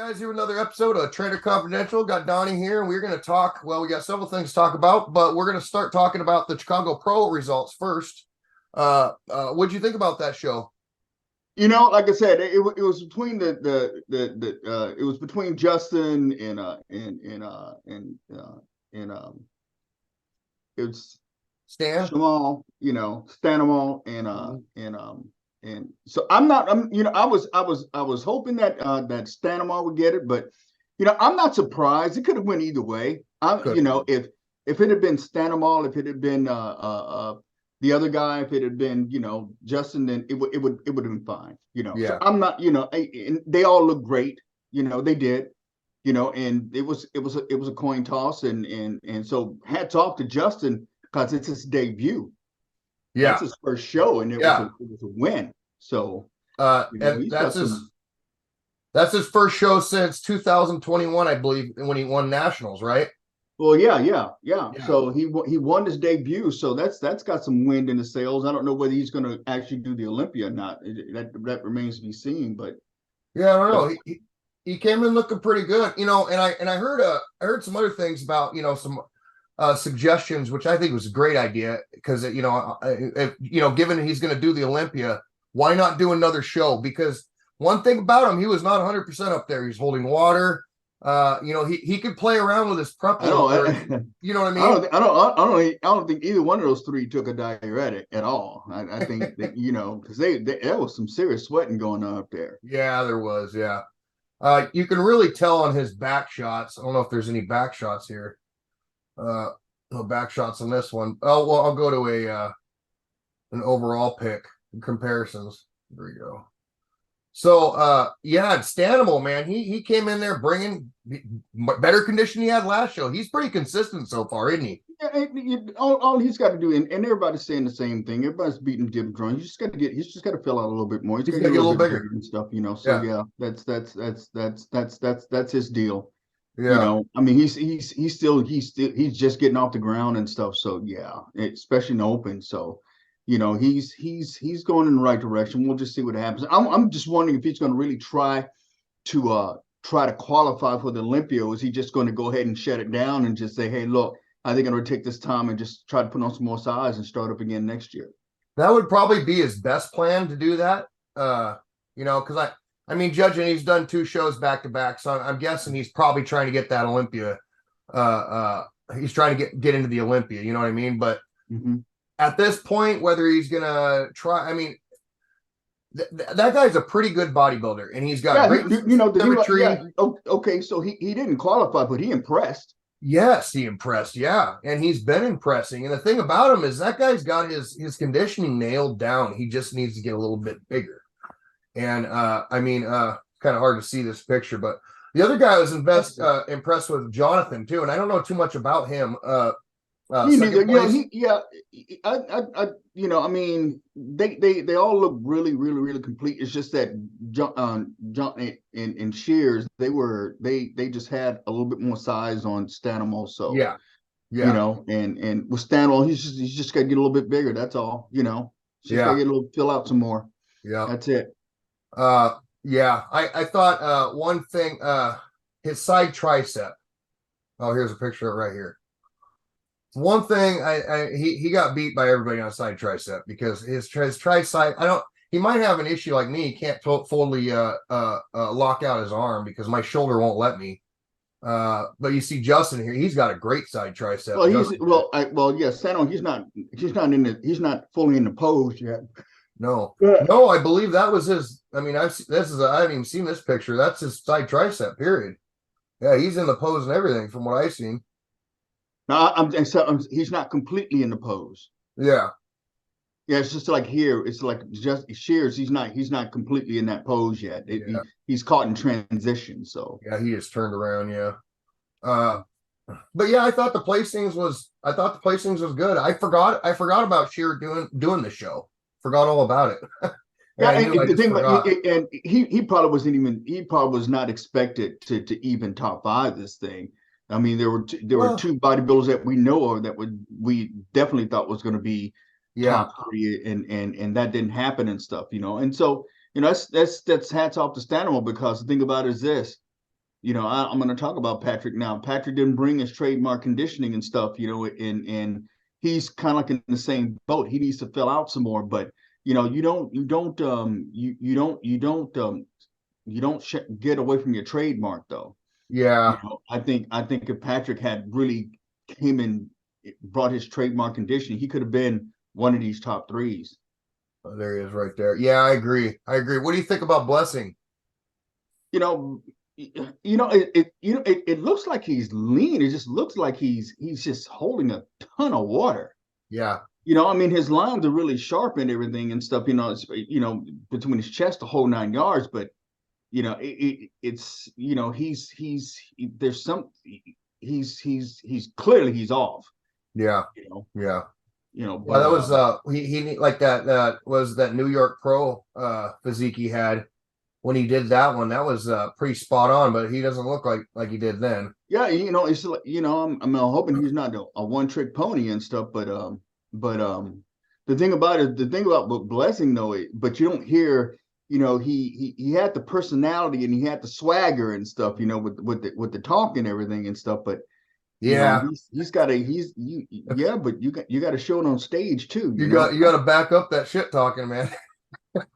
guys, here with another episode of Trader Confidential. Got Donnie here, and we're going to talk. Well, we got several things to talk about, but we're going to start talking about the Chicago Pro results first. What'd you think about that show? Like I said, it was between it was between Justin and it was Stan? Shamal, Stanimal and so I was hoping that that Stanimal would get it, but I'm not surprised. It could have went either way. Good. If it had been Stanimal, if it had been the other guy, if it had been Justin, then it would have been fine. Yeah. So I'm not and they all look great. They did. And it was a coin toss, and so hats off to Justin because it's his debut. Yeah. That's his first show, and it was a win. So and that's his first show since 2021, I believe, when he won nationals, right? Well, yeah. So he won his debut, so that's got some wind in the sails. I don't know whether he's going to actually do the Olympia or not. That remains to be seen. But yeah, I don't know. He came in looking pretty good, and I heard some other things about some suggestions, which I think was a great idea because given he's going to do the Olympia, why not do another show? Because one thing about him, he was not 100% up there. He's holding water. He could play around with his prep. You know what I mean? I don't think either one of those three took a diuretic at all. I think that because there was some serious sweating going on up there. Yeah, there was. Yeah, you can really tell on his back shots. I don't know if there's any back shots here. No back shots on this one. Oh well, I'll go to an overall pick comparisons. There we go. So Stanimal, man, he came in there bringing better condition he had last show. He's pretty consistent so far, isn't he? Yeah, all he's got to do, and everybody's saying the same thing. Everybody's beating Jim Drone. He's just got to fill out a little bit more. He's got to get a little bit bigger and stuff, So that's his deal. Yeah. I mean, he's just getting off the ground and stuff. So yeah, especially in the open. So he's going in the right direction. We'll just see what happens. I'm just wondering if he's going to really try to qualify for the Olympia. Or is he just going to go ahead and shut it down and just say, hey, look, I think I'm going to take this time and just try to put on some more size and start up again next year. That would probably be his best plan to do that. Because I mean, judging, he's done 2 shows back to back, so I'm guessing he's probably trying to get that Olympia. He's trying to get into the Olympia. You know what I mean? But at this point, whether he's gonna try, I mean, that guy's a pretty good bodybuilder, and he's got great symmetry. Okay, so he didn't qualify, but he impressed. Yes, he impressed. Yeah, and he's been impressing. And the thing about him is that guy's got his conditioning nailed down. He just needs to get a little bit bigger. And kind of hard to see this picture, but the other guy I was impressed with Jonathan too, and I don't know too much about him. Me neither. I mean, they all look really, really, really complete. It's just that John and Shears, they just had a little bit more size on Stanimal. So yeah. And with Stanimal, he's just got to get a little bit bigger. That's all. Just got to get a little fill out some more. Yeah, that's it. I thought one thing, his side tricep. Oh, here's a picture of it right here. One thing, he got beat by everybody on side tricep because his tricep. He might have an issue like me. He can't fully lock out his arm because my shoulder won't let me. But you see Justin here, he's got a great side tricep. Sano, he's not fully in the pose yet. No, I believe that was his. I mean, I haven't even seen this picture. That's his side tricep. Period. Yeah, he's in the pose and everything from what I've seen. No, he's not completely in the pose. Yeah, it's just like here. It's like just Shears. He's not completely in that pose yet. He's caught in transition. So yeah, he just turned around. Yeah, but yeah, I thought the placings was good. I forgot about Shear doing the show. Forgot all about it. And he probably was not expected to even top 5 this thing. I mean, there were 2 bodybuilders that we know of that we definitely thought was going to be top 3, and that didn't happen and stuff, And so that's hats off to Stanimal, because the thing about it is this: I'm going to talk about Patrick now. Patrick didn't bring his trademark conditioning and stuff, and he's kind of like in the same boat. He needs to fill out some more, but you don't get away from your trademark though. Yeah. I think if Patrick had really came and brought his trademark conditioning, he could have been one of these top threes. Oh, there he is right there. Yeah, I agree. What do you think about Blessing? You know, it looks like he's lean. It just looks like he's just holding a ton of water. Yeah. I mean, his lines are really sharp and everything and stuff. Between his chest, the whole 9 yards. But it's there's some he's clearly he's off. Yeah. You know, Yeah. but That was he like that was that New York Pro physique he had when he did that one. That was pretty spot on, but he doesn't look like he did then. yeah, it's like, I'm hoping he's not a one trick pony and stuff, but the thing about Blessing though, but you don't hear, he had the personality and he had the swagger and stuff, with the talk and everything and stuff, but Yeah. but you got to show it on stage too, You got to back up that shit talking, man.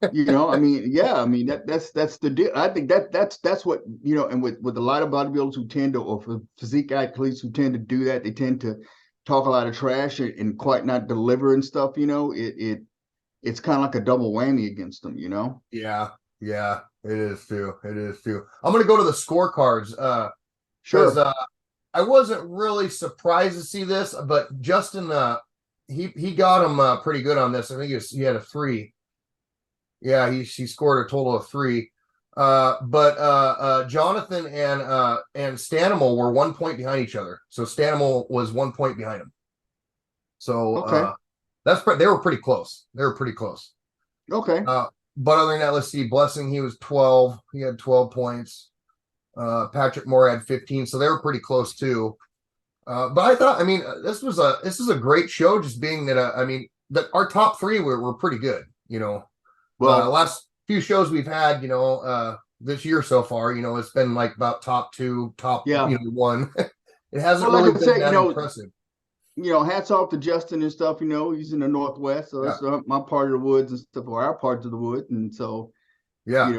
I mean, yeah, I mean that's the deal. I think that's what, and with a lot of bodybuilders who tend to, or for physique athletes who tend to do that, they tend to talk a lot of trash and quite not deliver and stuff. It's kind of like a double whammy against them. Yeah. Yeah, it is too. I'm gonna go to the scorecards. Sure. Because I wasn't really surprised to see this, but Justin, he got him pretty good on this. I think he had a 3. Yeah, he scored a total of 3. But Jonathan and Stanimal were 1 point behind each other. So Stanimal was 1 point behind him. So Okay. they were pretty close. Okay. But other than that, let's see. Blessing, he was 12. He had 12 points. Patrick Moore had 15, so they were pretty close too. But I thought, I mean, this is a great show, just being that I mean that our top 3 were pretty good. Well, Last few shows we've had, this year so far, it's been like about top 2, top yeah. 1. It hasn't Well, like really I been said, that impressive. hats off to Justin and stuff. He's in the Northwest, so Yeah, that's my part of the woods and stuff, or our parts of the wood, and so yeah,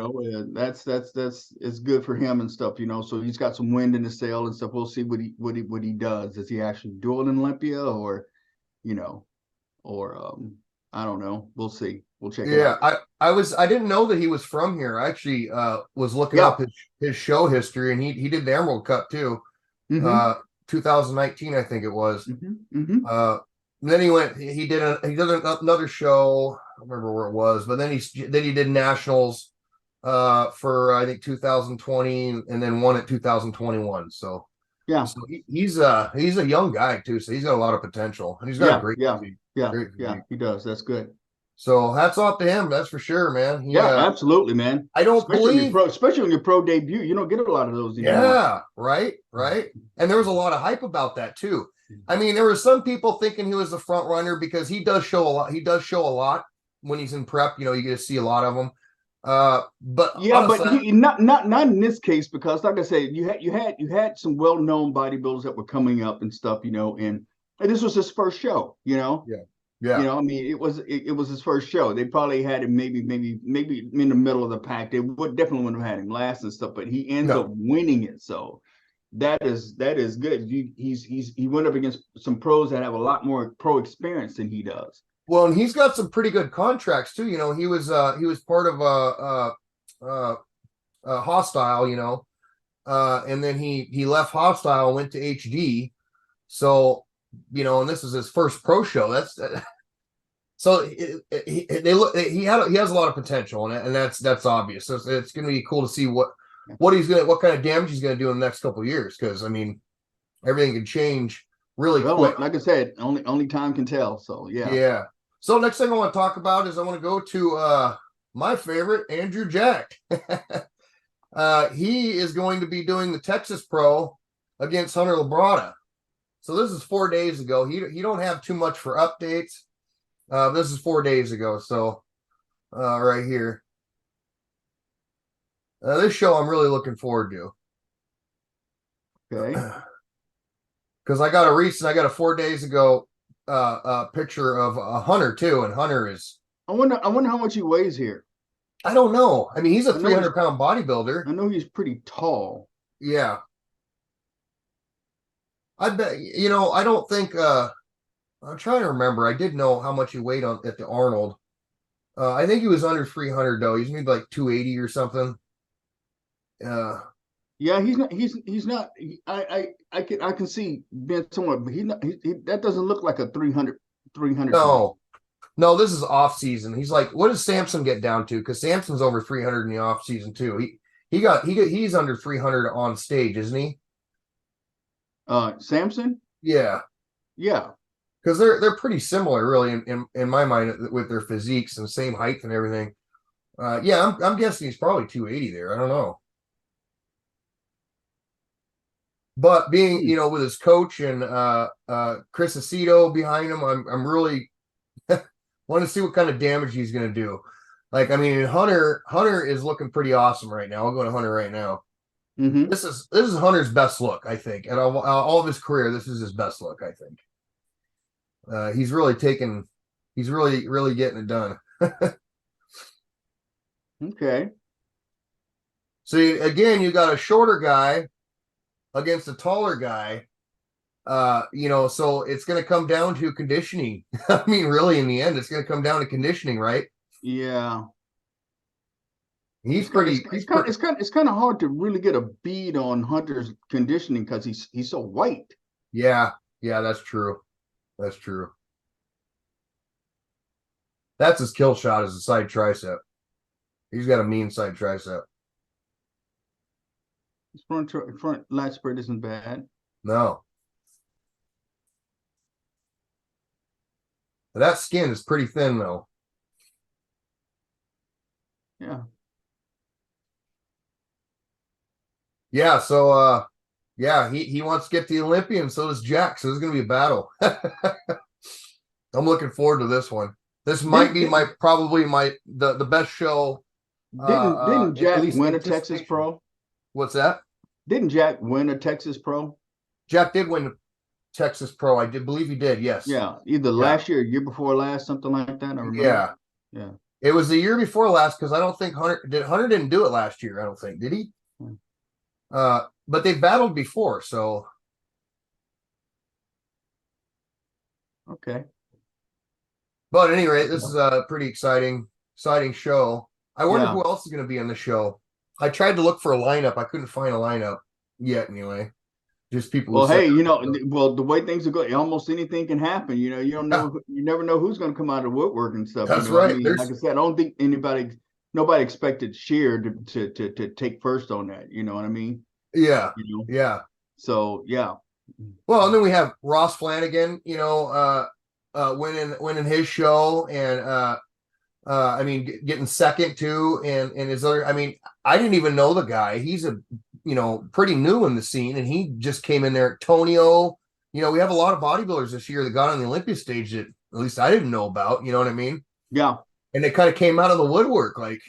that's it's good for him and stuff. So he's got some wind in the sail and stuff. We'll see what he does. Does he actually do it in Olympia, or you know, or I don't know. We'll see. We'll check it yeah. out. I didn't know that he was from here. I actually was looking Yeah. up his show history, and he did the Emerald Cup too. Mm-hmm. 2019, I think it was. Mm-hmm. Mm-hmm. Then he did another show. I don't remember where it was, but then he did nationals for I think 2020, and then won at 2021. So Yeah. he's a young guy too, so he's got a lot of potential, and he's got a Yeah. great Yeah. physique. Yeah. Great Yeah. physique. He does. That's good. So hats off to him, that's for sure, man. Yeah. Absolutely, man. I don't believe. Especially on your pro debut. You don't get a lot of those anymore. Yeah, right. And there was a lot of hype about that too. I mean, there were some people thinking he was the front runner because he does show a lot. He does show a lot when he's in prep. You get to see a lot of them. But Yeah, honestly, but not in this case, because like I said, you had some well-known bodybuilders that were coming up and stuff, and this was his first show. yeah, I mean, it was his first show. They probably had him maybe in the middle of the pack. They definitely wouldn't have had him last and stuff, but he ends up winning it. So that is good. He went up against some pros that have a lot more pro experience than he does. Well, and he's got some pretty good contracts too. He was part of a Hostile. And then he left Hostile, went to HD. So and this is his first pro show. That's so he has a lot of potential, and that's obvious. So it's going to be cool to see what kind of damage he's going to do in the next couple of years, because I mean everything can change really quick. Like I said, only time can tell. So yeah. So next thing I want to talk about is I want to go to my favorite, Andrew Jack. He is going to be doing the Texas Pro against Hunter Labrada. So this is 4 days ago. He don't have too much for updates. This is 4 days ago. So right here. This show I'm really looking forward to. Okay. Because I got a 4 days ago picture of a Hunter too, and Hunter is, I wonder how much he weighs here. I don't know. I mean, he's a I know 300-pound bodybuilder. I know he's pretty tall. Yeah. I bet, I don't think, I'm trying to remember. I did know how much he weighed on at the Arnold. I think he was under 300 though. He's maybe like 280 or something. Yeah, he's not. He's not. I can see being somewhat, but he's not. That doesn't look like a 300 pound. No, no, this is off season. He's like, what does Samson get down to? Because Samson's over 300 in the off season too. He's under 300 on stage, isn't he? Samson. Yeah, Yeah. because they're pretty similar, really, in my mind, with their physiques and same height and everything. Yeah, I'm guessing he's probably 280 there. I don't know. But being, with his coach and Chris Aceto behind him, I'm really want to see what kind of damage he's going to do. Like, I mean, Hunter is looking pretty awesome right now. I'll go to Hunter right now. Mm-hmm. This is Hunter's best look, I think, and all of his career. This is his best look, I think. He's really getting it done. Okay. So again, you got a shorter guy against a taller guy. So it's going to come down to conditioning. I mean, really, in the end, it's going to come down to conditioning, right? Yeah. It's kind of hard to really get a bead on Hunter's conditioning because he's so white. Yeah, that's true. That's true. That's his kill shot, is a side tricep. He's got a mean side tricep. His front lat spread isn't bad. No. That skin is pretty thin, though. Yeah. Yeah, so he wants to get the Olympian, so does Jack. So this is gonna be a battle. I'm looking forward to this one. This might be the best show. Didn't Jack win a Texas Pro? What's that? Didn't Jack win a Texas Pro? Jack did win Texas Pro. I did believe he did. Yes. Yeah, either last year or year before last, something like that. I remember. Yeah. It was the year before last, because I don't think Hunter didn't do it last year. I don't think, did he? But they battled before, so okay. But at any rate, this is a pretty exciting show. I wonder who else is going to be on the show. I tried to look for a lineup. I couldn't find a lineup yet. Anyway, just people. Well, hey, the way things are going, almost anything can happen. You don't know. You never know who's going to come out of the woodwork and stuff. That's right. I mean, like I said, I don't think nobody expected Sheer to take first on that. You know what I mean? Yeah. Yeah. So yeah. Well, and then we have Ross Flanagan. Winning his show, and I mean, getting second too, and his other. I mean, I didn't even know the guy. He's pretty new in the scene, and he just came in there. Tonio, we have a lot of bodybuilders this year that got on the Olympia stage that at least I didn't know about. You know what I mean? Yeah. And they kind of came out of the woodwork, like.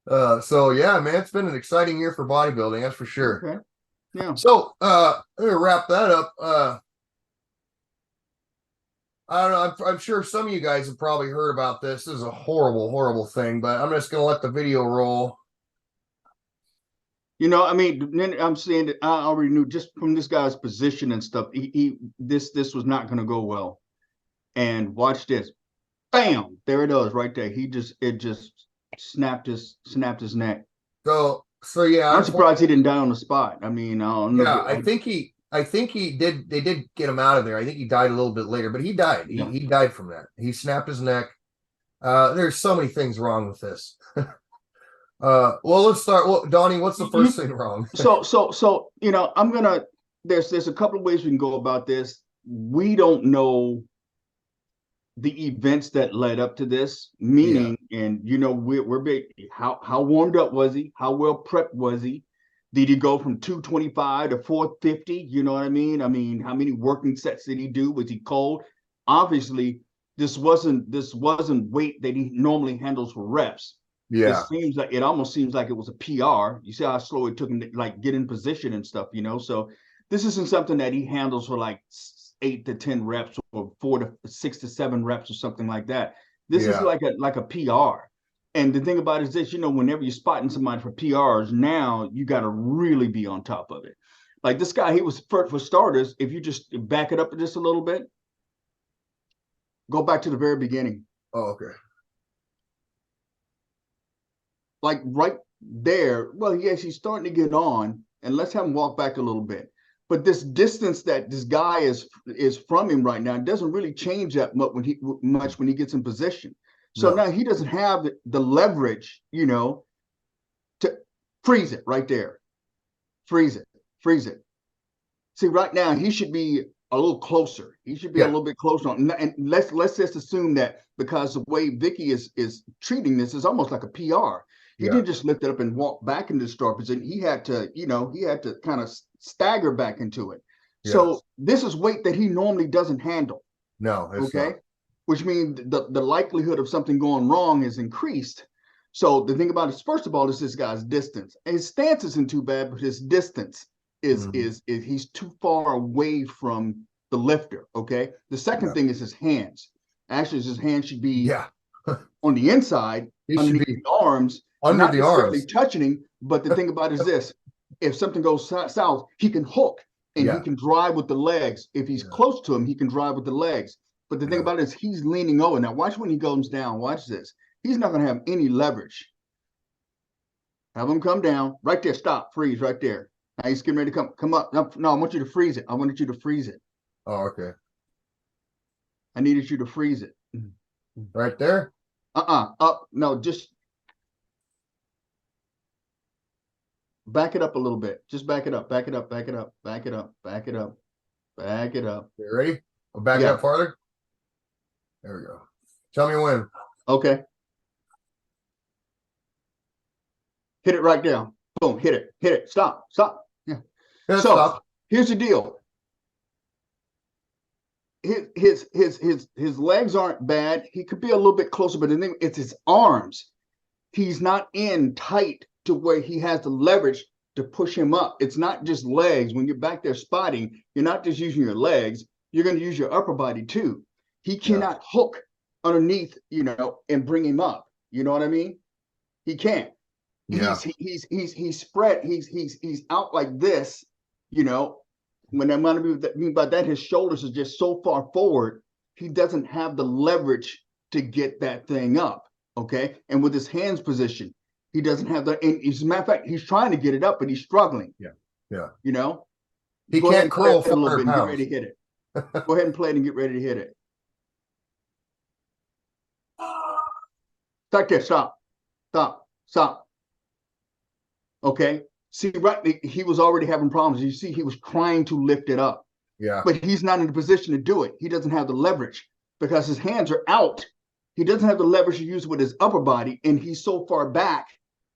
So yeah, man, it's been an exciting year for bodybuilding, that's for sure. Okay. Yeah. So let me wrap that up. I don't know. I'm sure some of you guys have probably heard about this. This is a horrible, horrible thing, but I'm just going to let the video roll. I mean, I'm saying that I already knew just from this guy's position and stuff. This was not going to go well. And watch this, bam! There it is, right there. It just snapped his neck. So yeah, I'm surprised he didn't die on the spot. I mean, I don't know. Yeah, I think he did. They did get him out of there. I think he died a little bit later, but he died. He died from that. He snapped his neck. There's so many things wrong with this. Well, let's start. Well, Donnie, what's the first thing wrong? So I'm gonna. There's a couple of ways we can go about this. We don't know the events that led up to this, meaning, and we're big. How warmed up was he? How well prepped was he? Did he go from 225 to 450? You know what I mean? I mean, how many working sets did he do? Was he cold? Obviously, this wasn't weight that he normally handles for reps. Yeah. It almost seems like it was a PR. You see how slow it took him to like get in position and stuff, so this isn't something that he handles for like 8 to 10 reps or 4 to 6 to 7 reps or something like that. This is Yeah. like a PR. And the thing about it is this, whenever you're spotting somebody for PRs, now you got to really be on top of it. Like this guy, he was for starters, if you just back it up just a little bit, go back to the very beginning. Oh, okay. Like right there, well, yes, he's starting to get on, and let's have him walk back a little bit. But this distance that this guy is from him right now doesn't really change that much when he gets in position. So No. now he doesn't have the leverage, to freeze it right there. Freeze it. See, right now he should be a little closer. He should be a little bit closer. And let's just assume that because the way Vicky is treating this is almost like a PR. He didn't just lift it up and walk back into the start position. He had to kind of stagger back into it. So this is weight that he normally doesn't handle. No, it's okay. not. Which means the likelihood of something going wrong is increased. So the thing about it is, first of all, is this guy's distance. His stance isn't too bad, but his distance is he's too far away from the lifter. Okay. The second thing is his hands. Actually, his hands should be on the inside, underneath the arms, under not the necessarily arms, touching him. But the thing about it is this: if something goes south, he can hook and he can drive with the legs. If he's close to him, he can drive with the legs. But the thing about it is he's leaning over. Now, watch when he goes down. Watch this. He's not going to have any leverage. Have him come down. Right there. Stop. Freeze right there. Now he's getting ready to come up. No, I want you to freeze it. I wanted you to freeze it. Oh, okay. I needed you to freeze it. Right there? Up. No, just back it up a little bit. Just back it up. Back it up. Back it up. Back it up. Back it up. Back it up. You ready? I'll back it up farther. There we go. Tell me when. Okay. Hit it right down. Boom. Hit it. Hit it. Stop. Stop. Yeah. Stop. Here's the deal. His legs aren't bad. He could be a little bit closer, but the thing it's his arms. He's not in tight to where he has the leverage to push him up. It's not just legs. When you're back there spotting, you're not just using your legs. You're going to use your upper body too. He cannot hook underneath, and bring him up. You know what I mean? He can't. Yeah. He's spread. He's out like this. When I mean by that, his shoulders are just so far forward. He doesn't have the leverage to get that thing up. Okay, and with his hands position, he doesn't have the. And as a matter of fact, he's trying to get it up, but he's struggling. Yeah. He can't curl 400 pounds. Get ready to hit it. Go ahead and play it and get ready to hit it. Start there. Stop. Okay. See, right, he was already having problems. You see, he was trying to lift it up. Yeah. But he's not in a position to do it. He doesn't have the leverage because his hands are out. He doesn't have the leverage to use with his upper body, and he's so far back,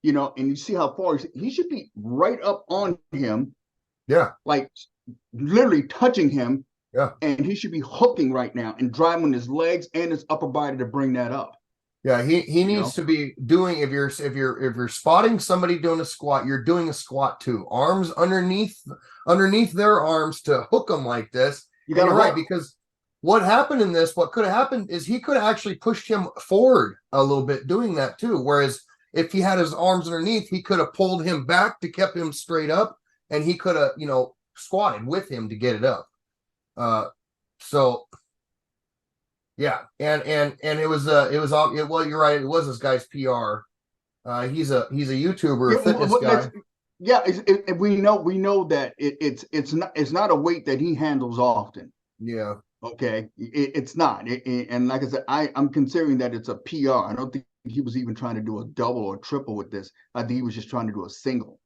and you see how far he should be right up on him. Yeah. Like literally touching him. Yeah. And he should be hooking right now and driving his legs and his upper body to bring that up. Yeah, he needs to be doing if you're spotting somebody doing a squat, you're doing a squat too. Arms underneath their arms to hook them like this. You're right, because what happened in this, what could have happened is he could have actually pushed him forward a little bit doing that too. Whereas if he had his arms underneath, he could have pulled him back to keep him straight up, and he could have, squatted with him to get it up. So yeah, and it was well, you're right, it was this guy's PR. He's a YouTuber, a fitness guy. We know that it's not a weight that he handles often. Yeah. Okay, it's not. And like I said, I'm considering that it's a PR. I don't think he was even trying to do a double or triple with this. I think he was just trying to do a single.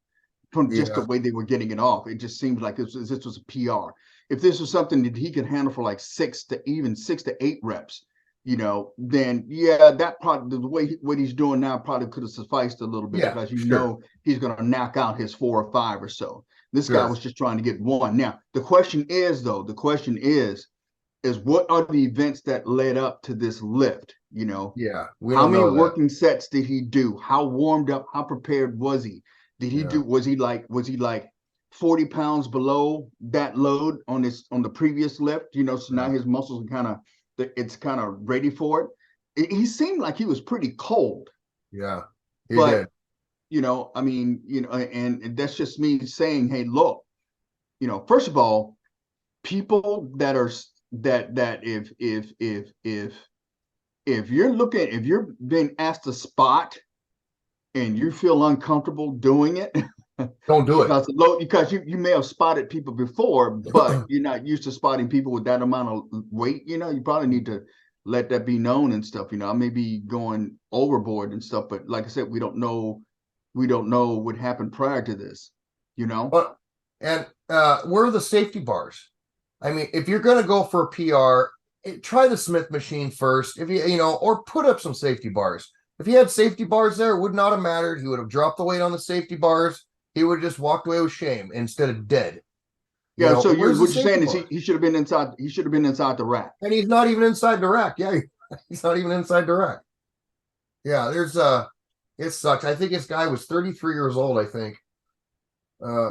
From just the way they were getting it off, it just seemed like this was a PR. If this was something that he could handle for like 6 to 8 reps, then that probably the way what he's doing now probably could have sufficed a little bit because he's going to knock out his 4 or 5 or so. This guy was just trying to get one. Now the question is what are the events that led up to this lift? You know, Yeah, we how don't many know that. working sets did he do? How warmed up? How prepared was he? Did he Yeah, do? Was he like 40 pounds below that load on the previous lift? You know, so now yeah, his muscles are it's kind of ready for it. He seemed like he was pretty cold, yeah. He but did. you know, I mean, you know, and that's just me saying, hey, look, you know, first of all, people that are that if you're looking, if you're being asked to spot and you feel uncomfortable doing it Don't do it. because you may have spotted people before, but you're not used to spotting people with that amount of weight, you know, you probably need to let that be known and stuff. You know, I may be going overboard and stuff, but like I said, we don't know what happened prior to this, you know. But and where are the safety bars? I mean, if you're gonna go for a PR, try the Smith machine first. If you know, or put up some safety bars. If he had safety bars there, it would not have mattered. He would have dropped the weight on the safety bars. He would have just walked away with shame instead of dead. You Yeah, know, so where's the what you're safety saying is bars? he should have been inside, he should have been inside the rack. And he's not even inside the rack. Yeah, he's not even inside the rack. Yeah, there's it sucks. I think this guy was 33 years old, I think. Uh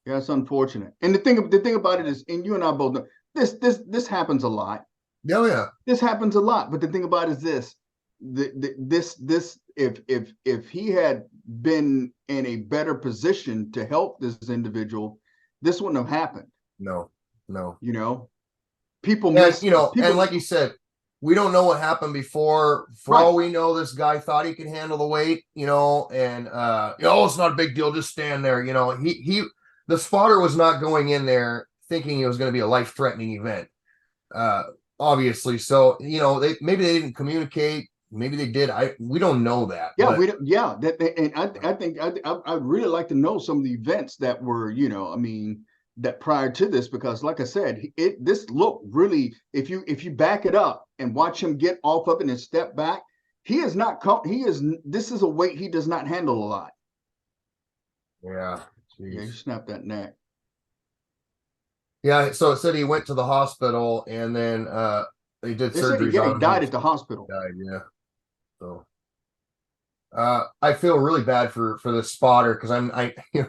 Yeah, it's unfortunate. And the thing about it is, and you and I both know this happens a lot. oh yeah. This happens a lot. But the thing about it is this if he had been in a better position to help this individual, this wouldn't have happened. No, no. You know, And you know, and people like you said, we don't know what happened before. For right. all we know, this guy thought he could handle the weight, you know, and oh, it's not a big deal, just stand there. You know, he the spotter was not going in there thinking it was going to be a life-threatening event. Uh Obviously. So, you know, maybe they didn't communicate, maybe they did. We don't know that, Yeah, but yeah, and I think I'd really like to know some of the events that were, you know, I mean, that prior to this, because like I said, this look really, if you back it up and watch him get off of it and step back, he is not this is a weight he does not handle a lot. yeah, Yeah, jeez. he snapped that neck. Yeah, so it said he went to the hospital and then they did They said surgeries yeah, he on him. died at the hospital. Died, yeah. So I feel really bad for the spotter because you know,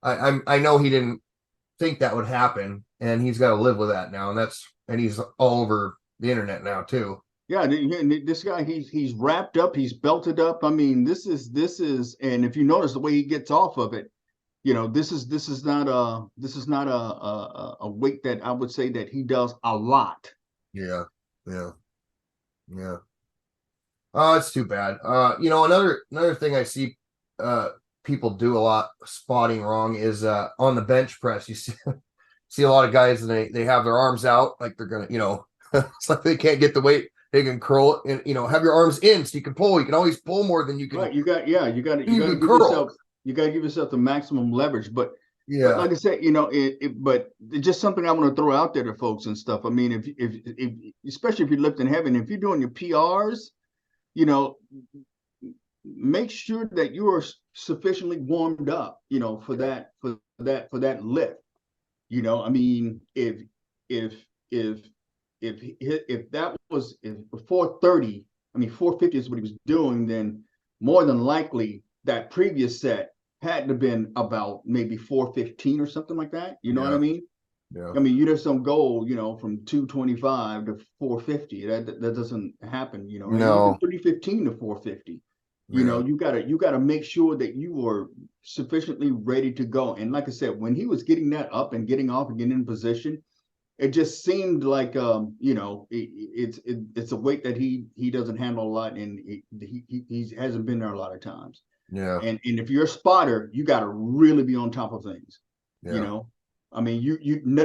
I know he didn't think that would happen, and he's got to live with that now, and he's all over the internet now too. Yeah, this guy, he's wrapped up, he's belted up. I mean, and if you notice the way he gets off of it, you know, this is not a weight that I would say that he does a lot. Yeah, yeah, yeah. Oh, it's too bad. You know, another thing I see people do a lot spotting wrong is on the bench press. You see a lot of guys and they have their arms out like they're gonna, you know, it's like they can't get the weight. They can curl it and, you know, have your arms in so you can pull. You can always pull more than you can. Right? You got to You can give curl. yourself the maximum leverage. But Yeah, like I said, you know, but it's just something I want to throw out there to folks and stuff. I mean, if especially if you're lifting heavy, and if you're doing your PRs, you know, make sure that you are sufficiently warmed up, you know, for that lift. You know, I mean, if if if that was if 430, I mean 450 is what he was doing, then more than likely that previous set had to been about maybe 415 or something like that. You know what I yeah, mean? yeah. I mean, you just don't go, you know, from 225 to 450. That doesn't happen, you know, or even No, 315 to 450. You know, yeah, you gotta make sure that you are sufficiently ready to go. And like I said, when he was getting that up and getting off and getting in position, it just seemed like you know, it's a weight that he doesn't handle a lot, and he hasn't been there a lot of times. yeah, And if you're a spotter, you got to really be on top of things. You yeah, know, I mean,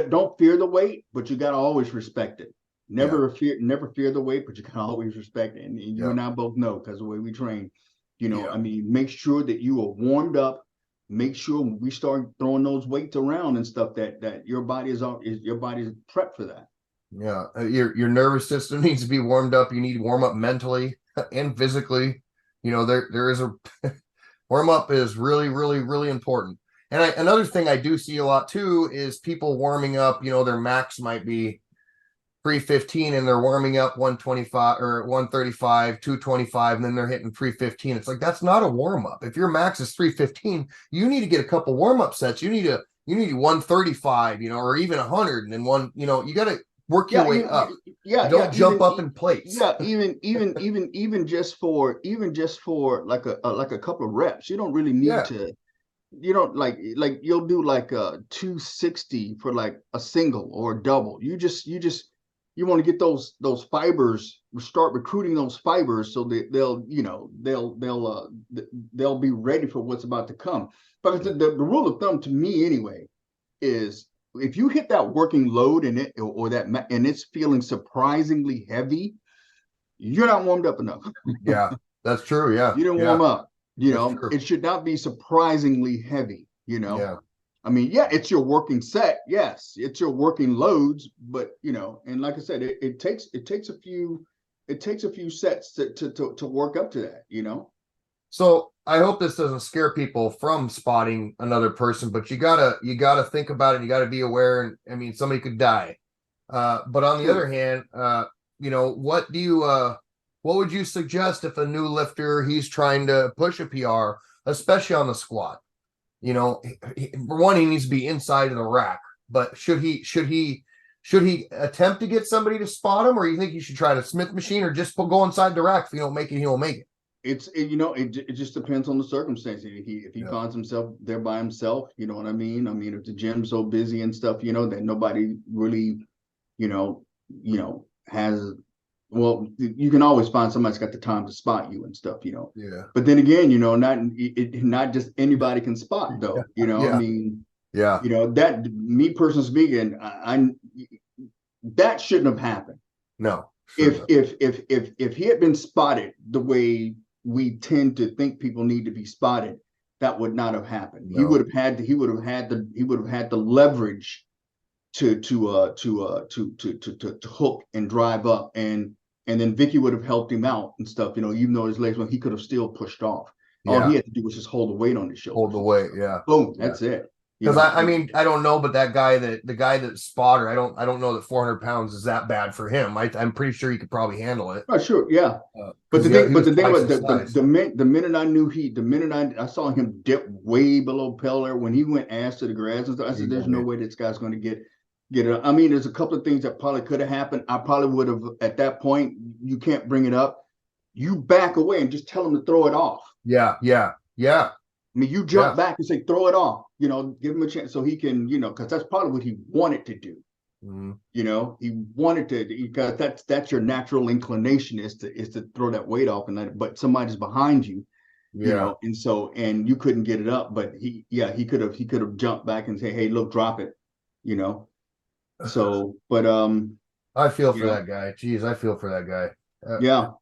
don't fear the weight, but you got to always respect it. yeah, Never fear the weight, but you can always respect it. And you yeah, and I both know because the way we train. You know, yeah, I mean, make sure that you are warmed up. Make sure when we start throwing those weights around and stuff that your body is prepped for that. yeah. Your nervous system needs to be warmed up. You need to warm up mentally and physically. You know, there is a warm up is really, really, really important. And another thing I do see a lot too is people warming up. You know, their max might be 315 and they're warming up 125 or 135, 225, and then they're hitting 315. It's like, that's not a warm up. If your max is 315, you need to get a couple warm up sets. You need 135, or even 100, and then one, you got to work your way up. Don't jump up in plates. Yeah, even just for like a couple of reps, you don't really need to. You don't like you'll do like a 260 for like a single or a double. You want to get those fibers, start recruiting those fibers so that they'll be ready for what's about to come. But the rule of thumb to me anyway is if you hit that working load and it's feeling surprisingly heavy, you're not warmed up enough. Yeah, that's true. Yeah, you didn't warm up. It should not be surprisingly heavy. Yeah. I mean, it's your working set. Yes, it's your working loads, but and like I said, it takes a few sets to work up to that. So I hope this doesn't scare people from spotting another person, but you gotta think about it. You gotta be aware, and I mean, somebody could die. But on the other hand, what would you suggest if a new lifter, he's trying to push a PR, especially on the squat? For one, he needs to be inside of the rack, but should he attempt to get somebody to spot him, or you think he should try the Smith machine, or just go inside the rack? If he don't make it, he won't make it. It just depends on the circumstance. If he finds himself there by himself, you know what I mean? I mean, if the gym's so busy and stuff, that nobody really, has. Well, you can always find somebody that's got the time to spot you and stuff, Yeah. But then again, not just anybody can spot though. I mean, that me personally speaking, that shouldn't have happened. No. If he had been spotted the way we tend to think people need to be spotted, that would not have happened. No. He would have had the leverage to hook and drive up, and then Vicky would have helped him out and stuff, even though his legs, he could have still pushed off. All he had to do was just hold the weight on his shoulders. Hold the weight, yeah. Boom, that's it. Because I mean, I don't know, but the guy that spotter, I don't know that 400 pounds is that bad for him. I'm pretty sure he could probably handle it. Oh, sure, yeah. But the thing was, the minute I saw him dip way below Peller when he went ass to the grass and stuff, I said, "There's no way this guy's going to get it." I mean, there's a couple of things that probably could have happened. I probably would have at that point. You can't bring it up. You back away and just tell him to throw it off. Yeah. I mean, you jump back and say, throw it off, give him a chance so he can, because that's probably what he wanted to do. Mm-hmm. He wanted to, because that's your natural inclination is to throw that weight off, but somebody's behind you, and you couldn't get it up, but he could have jumped back and say, hey, look, drop it, So, but I feel for that guy. Jeez, I feel for that guy. Yeah.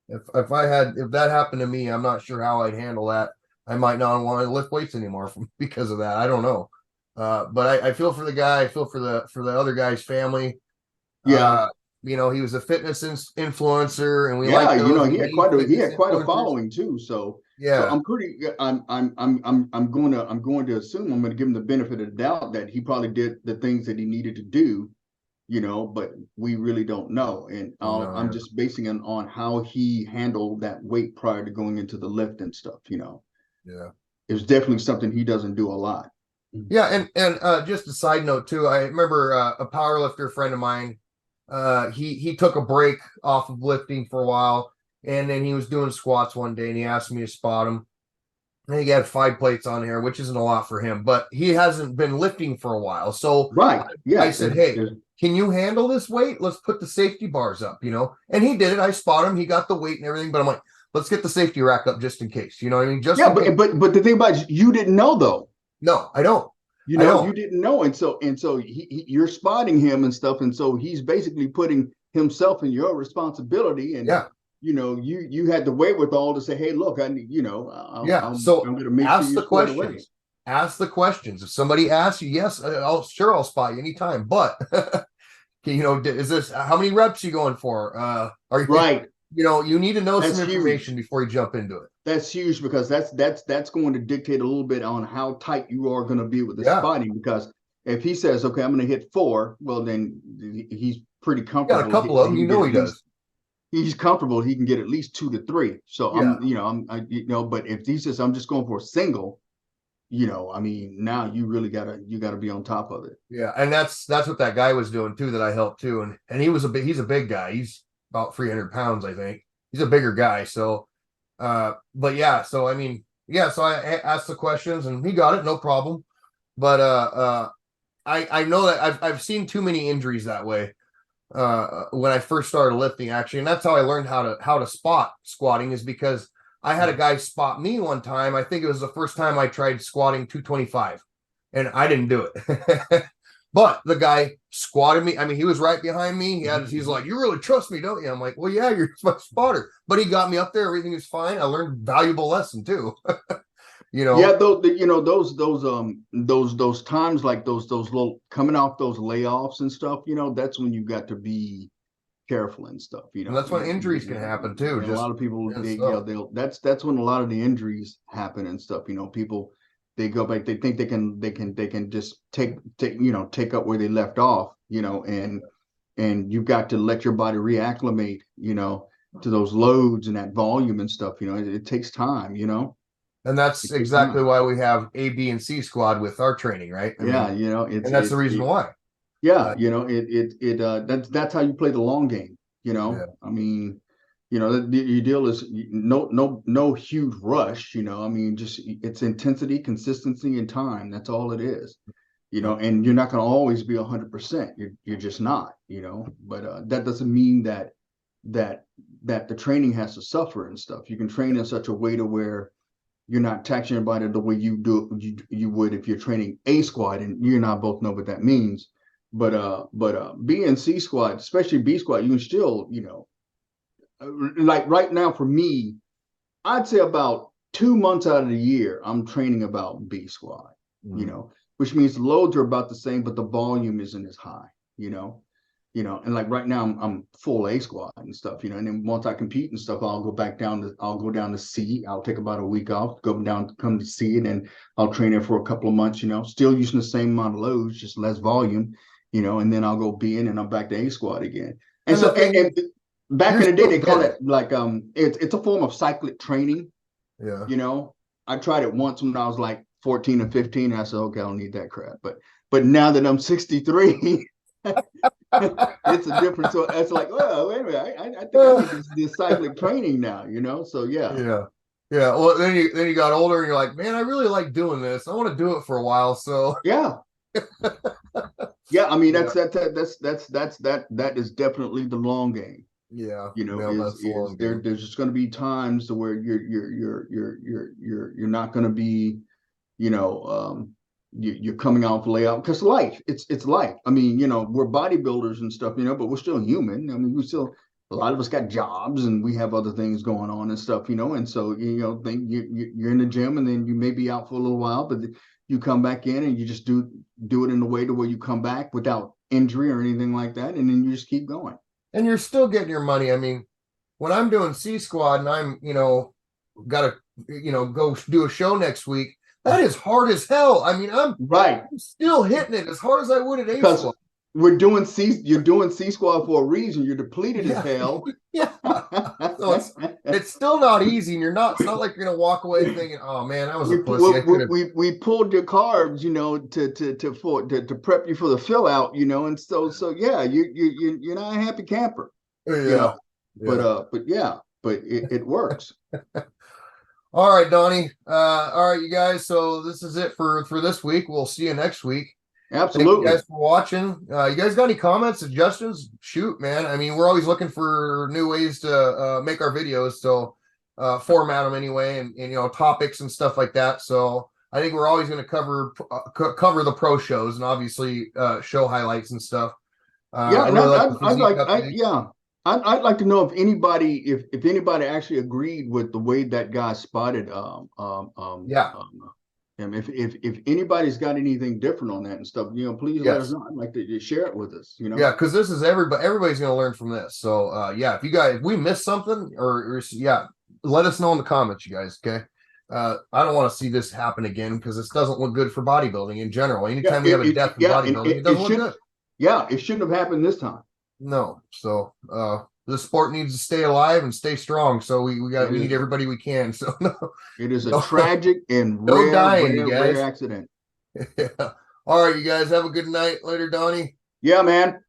If that happened to me, I'm not sure how I'd handle that. I might not want to lift weights anymore because of that. I don't know. But I feel for the guy. I feel for the other guy's family. Yeah. He was a fitness influencer, and we he had quite a following too. So yeah, so I'm going to assume, I'm going to give him the benefit of the doubt that he probably did the things that he needed to do, but we really don't know. And I'm just basing it on how he handled that weight prior to going into the lift and stuff, Yeah, it's definitely something he doesn't do a lot. Yeah, and just a side note too, I remember a powerlifter friend of mine. He took a break off of lifting for a while, and then he was doing squats one day, and he asked me to spot him. And he had 5 plates on here, which isn't a lot for him, but he hasn't been lifting for a while. So right, yeah, I said, hey, can you handle this weight? Let's put the safety bars up, And he did it. I spot him. He got the weight and everything, but I'm like, let's get the safety rack up just in case. You know what I mean? But the thing about it, you didn't know though. No, I don't. You didn't know, and so you're spotting him and stuff, and so he's basically putting himself in your responsibility, and you had the wherewithal to say, hey, look, I need, I'm going to make ask the questions. Ask the questions. If somebody asks you, yes, I'll spot you anytime. But is this how many reps you going for? Are you right? You need to know some information before you jump into it. That's huge, because that's going to dictate a little bit on how tight you are going to be with the spotting. Because if he says, okay, I'm going to hit 4, well, then he's pretty Got a comfortable. couple of them, He you can get know at he least does. he's comfortable. He can get at least 2 to 3. So Yeah. but if he says I'm just going for a single, I mean, now you really gotta be on top of it. Yeah, and that's what that guy was doing too that I helped too, and he's a big guy. He's about 300 pounds, I think. He's a bigger guy. So, but yeah, so I mean, yeah, so I asked the questions and he got it, no problem. But I know that I've seen too many injuries that way. When I first started lifting, actually, and that's how I learned how to spot squatting, is because I had a guy spot me one time. I think it was the first time I tried squatting 225, and I didn't do it. But the guy squatted me. I mean, he was right behind me. He's like, "You really trust me, don't you?" I'm like, "Well, yeah, you're my spotter." But he got me up there. Everything is fine. I learned valuable lesson too. Yeah, those times like those little coming off those layoffs and stuff, that's when you got to be careful and stuff, And that's when injuries can happen too. A Just lot of people and they stuff. they'll that's when a lot of the injuries happen and stuff. People they go back, they think they can just take up where they left off, and you've got to let your body reacclimate, to those loads and that volume and stuff. It takes time, And that's it takes exactly time. why we have A, B, and C squad with our training, right? I Yeah, mean, it's and that's the reason why. yeah, that's how you play the long game. Yeah. I mean, your deal is no huge rush. I mean, just it's intensity, consistency, and time. That's all it is. And you're not going to always be 100%. You're just not. But that doesn't mean that the training has to suffer and stuff. You can train in such a way to where you're not taxing your body the way you would if you're training A squad, and you and I both know what that means. But B and C squad, especially B squad, you can still, like right now for me, I'd say about 2 months out of the year, I'm training about B squad, Mhm. Which means the loads are about the same, but the volume isn't as high, and like right now I'm full A squad and stuff, and then once I compete and stuff, I'll go down to C. I'll take about a week off, come to C, and then I'll train there for a couple of months, still using the same amount of loads, just less volume, and then I'll go B and I'm back to A squad again. And And the so thing is, back you're in the day still they call getting it like it's a form of cyclic training. it. Yeah. I tried it once when I was like 14 or 15. And I said, okay, I don't need that crap. But now that I'm 63, it's a different. So it's like, well, wait a minute. I think I need this cyclic training now. So yeah, Yeah. Yeah. Well, then you got older and you're like, man, I really like doing this. I want to do it for a while. So yeah, yeah. I mean, yeah. that is definitely the long game. Yeah. You know, Yeah, that's the is long there? game. There's just going to be times to where you're not going to be, you know, you're coming off layout because life, it's life. I mean, we're bodybuilders and stuff, but we're still human. I mean, a lot of us got jobs and we have other things going on and stuff, and so think you're in the gym and then you may be out for a little while, but you come back in and you just do it in a way to where you come back without injury or anything like that, and then you just keep going. And you're still getting your money. I mean, when I'm doing C squad and I'm, got to, go do a show next week, that is hard as hell. I mean, I'm Right. still hitting it as hard as I would at A Because squad. you're doing C squad for a reason. You're depleted as Yeah. hell. Yeah. So it's still not easy. And it's not like you're gonna walk away thinking, oh man, I was a pussy. I could have. We pulled your carbs, to prep you for the fill out, and so yeah, you're not a happy camper, you Yeah. know. Yeah. But yeah, but it works. All right, Donnie. All right, you guys. So this is it for this week. We'll see you next week. Thank you Absolutely. guys for watching. You guys got any comments, suggestions? Shoot, man. I mean, we're always looking for new ways to make our videos. So format them anyway, and topics and stuff like that. So I think we're always going to cover the pro shows and obviously show highlights and stuff. Yeah, I and really like the physique update. I'd like to know if anybody actually agreed with the way that guy spotted Yeah. him. If anybody's got anything different on that and stuff, please let us Yes. know. I'd like to share it with us. Yeah, because this is everybody's going to learn from this. So yeah, if we missed something or yeah, let us know in the comments, you guys. Okay. I don't want to see this happen again because this doesn't look good for bodybuilding in general. Yeah, Anytime we have a death in bodybuilding, it doesn't look good. Yeah, it shouldn't have happened this time. No. So this sport needs to stay alive and stay strong. So we need everybody we can. So no, It is a no, tragic and no rare, dying, you rare guys. accident. Yeah. All right, you guys have a good night later, Donnie. Yeah, man.